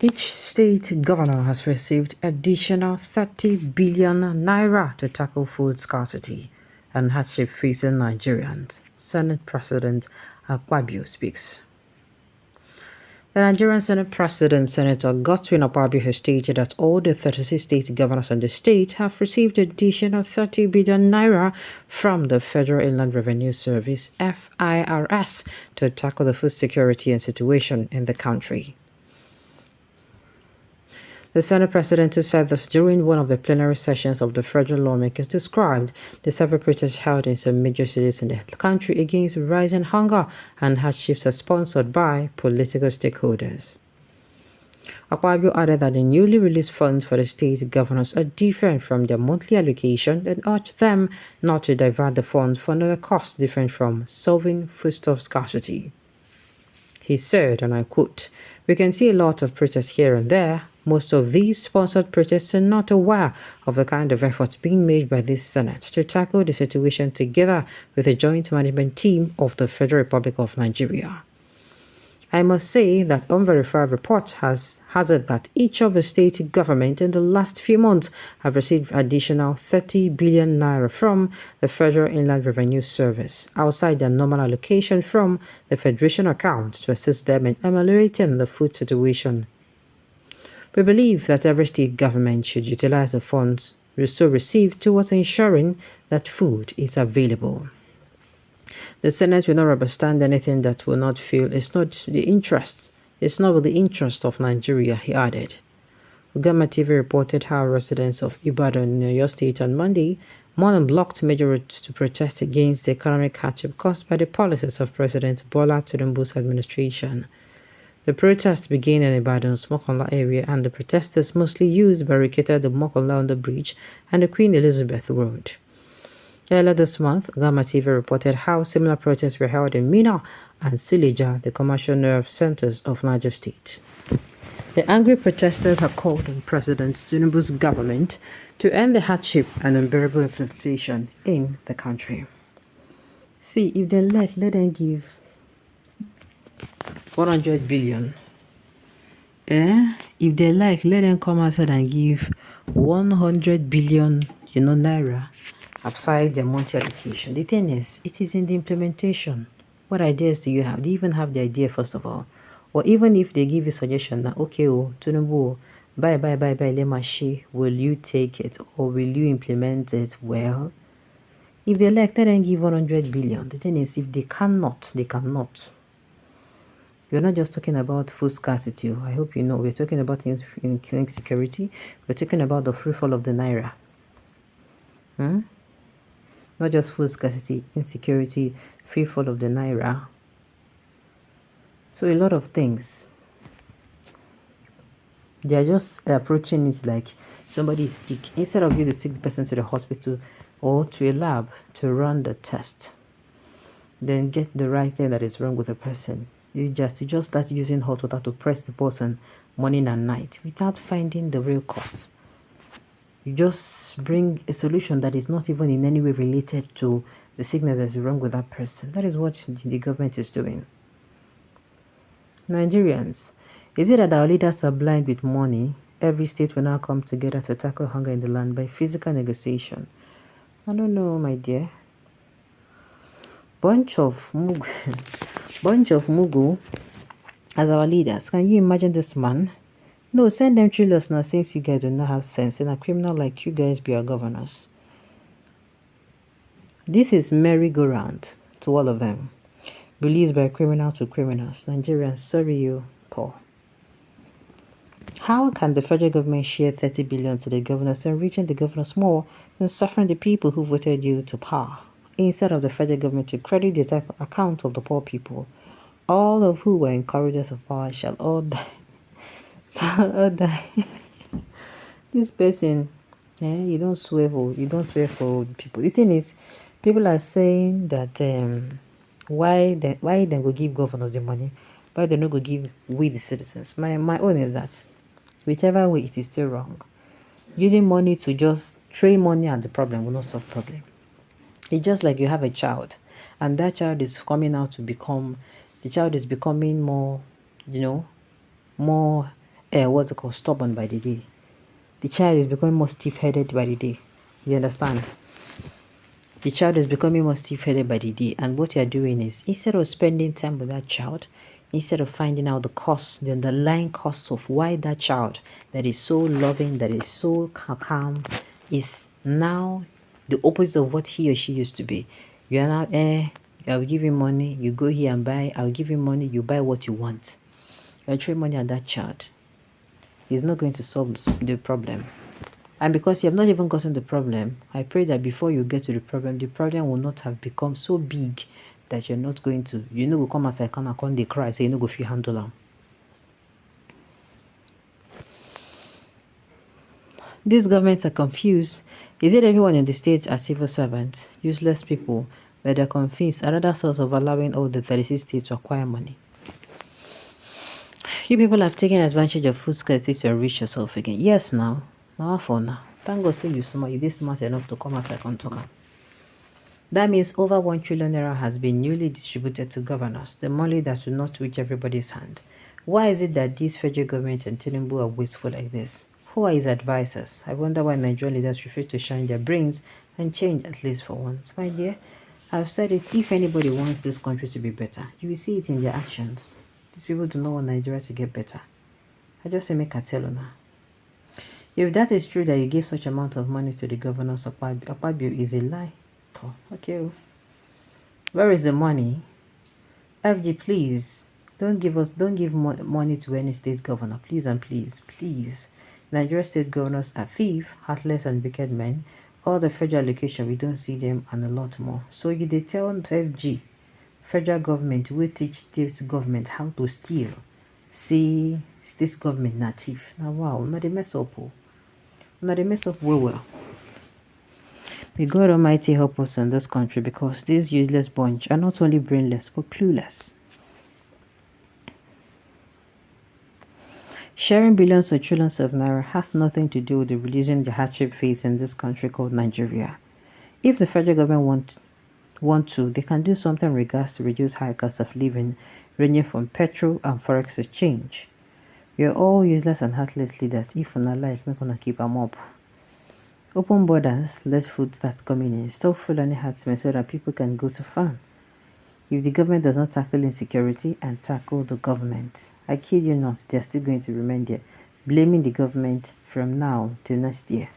Each state governor has received additional 30 billion naira to tackle food scarcity and hardship facing Nigerians. Senate President AKPABIO speaks. The Nigerian Senate President, Senator AKPABIO, has stated that all the 36 state governors in the state have received additional 30 billion naira from the Federal Inland Revenue Service (FIRS) to tackle the food security and situation in the country. The Senate President said this during one of the plenary sessions of the federal lawmakers described the several protests held in some major cities in the country against rising hunger and hardships as sponsored by political stakeholders. AKPABIO added that the newly released funds for the state governors are different from their monthly allocation and urged them not to divert the funds for another cost different from solving foodstuff scarcity. He said, and I quote, "We can see a lot of protests here and there. Most of these sponsored protests are not aware of the kind of efforts being made by this Senate to tackle the situation together with the joint management team of the Federal Republic of Nigeria. I must say that unverified reports has hazarded that each of the state governments in the last few months have received additional 30 billion naira from the Federal Inland Revenue Service outside their normal allocation from the Federation account to assist them in ameliorating the food situation. We believe that every state government should utilize the funds so received towards ensuring that food is available. The Senate will not understand anything that will not feel it's not with the interest of Nigeria," he added. Ugama TV reported how residents of Ibadan in Oyo State on Monday morning blocked major roads to protest against the economic hardship caused by the policies of President Bola Tinubu's administration. The protests began in Ibadan's Mokola area, and the protesters mostly used barricaded the Mokola on the bridge and the Queen Elizabeth Road. Earlier this month, Ugama TV reported how similar protests were held in Mina and Sileja, the commercial nerve centers of Niger State. The angry protesters have called on President Tinubu's government to end the hardship and unbearable inflation in the country. See, if they let them give 400 billion. If they let them come outside and give 100 billion, naira outside their monthly allocation. The thing is, it is in the implementation. What ideas do you have? Do you even have the idea, first of all? Or even if they give you suggestion that, okay, TINUBU, bye, Lemashi, will you take it or will you implement it? Well, if they let them give 100 billion, the thing is, if they cannot, they cannot. We're not just talking about food scarcity. I hope you know. We're talking about insecurity. We're talking about the free fall of the naira. Not just food scarcity, insecurity, free fall of the naira. So a lot of things. They are just approaching it like somebody is sick. Instead of you to take the person to the hospital or to a lab to run the test, then get the right thing that is wrong with the person. You just start using hot water to press the person morning and night without finding the real cause. You just bring a solution that is not even in any way related to the sickness that is wrong with that person. That is what the government is doing. Nigerians, is it that our leaders are blind with money? Every state will now come together to tackle hunger in the land by physical negotiation. I don't know, my dear. Bunch of Mugu as our leaders. Can you imagine this man? No, send them thrillers now, since you guys do not have sense and a criminal like you guys be our governors. This is merry-go-round to all of them. Released by criminal to criminals. Nigerians, sorry you, Paul. How can the federal government share 30 billion to the governors and reaching the governors more than suffering the people who voted you to power, instead of the federal government to credit the account of the poor people, all of who were encouragers of power shall all die. All die. This person, you don't swear for people. The thing is, people are saying that why they go give governors the money, why they not go give we the citizens. My own is that whichever way, it is still wrong. Using money to just throw money at the problem will not solve problem. It's just like you have a child, and that child is becoming more, more what's it called, stubborn by the day. The child is becoming more stiff-headed by the day. You understand? The child is becoming more stiff-headed by the day, and what you're doing is, instead of spending time with that child, instead of finding out the costs, the underlying costs of why that child that is so loving, that is so calm, is now the opposite of what he or she used to be. You are now, I'll give you money, you go here and buy, I'll give you money, you buy what you want. You're throwing money at that child. It's not going to solve the problem. And because you have not even gotten the problem, I pray that before you get to the problem will not have become so big that you're not going to, go come as I can't they cry, say, go feel handle them. These governments are confused. Is it everyone in the state are civil servants, useless people, that are confused, another source of allowing all the 36 states to acquire money? You people have taken advantage of food scarcity to enrich yourself again. Yes, now for now. Thank God say you smart. You this smart enough to come as I can talk. That means over 1 trillion naira has been newly distributed to governors, the money that will not reach everybody's hand. Why is it that this federal government and TINUBU are wasteful like this? Who are his advisors? I wonder why Nigerian leaders refuse to shine their brains and change at least for once. My dear, I've said it, if anybody wants this country to be better, you will see it in their actions. These people do not want Nigeria to get better. I just say make a tell now. If that is true that you give such amount of money to the governors of AKPABIO is a lie. Oh, okay. Where is the money? FG, please don't give money to any state governor. Please and please, please. Nigeria state governors are thieves, heartless and wicked men. All the federal allocation, we don't see them, and a lot more. So you dey tell FG, federal government will teach state government how to steal. See, state government na thief. Now wow, now they mess up. Now they mess up well. May God Almighty help us in this country, because this useless bunch are not only brainless but clueless. Sharing billions or trillions of naira has nothing to do with releasing the hardship phase in this country called Nigeria. If the federal government want to, they can do something in regards to reduce high cost of living, ranging from petrol and forex exchange. We are all useless and heartless leaders. If una like, we're gonna keep them up. Open borders, let food start coming in. Stop following herdsmen so that people can go to farm. If the government does not tackle insecurity and tackle the government, I kid you not, they're still going to remain there, blaming the government from now till next year.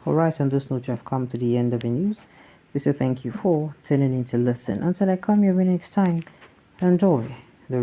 Alright, on this note, you have come to the end of the news. We say thank you for tuning in to listen. Until I come your way next time, enjoy the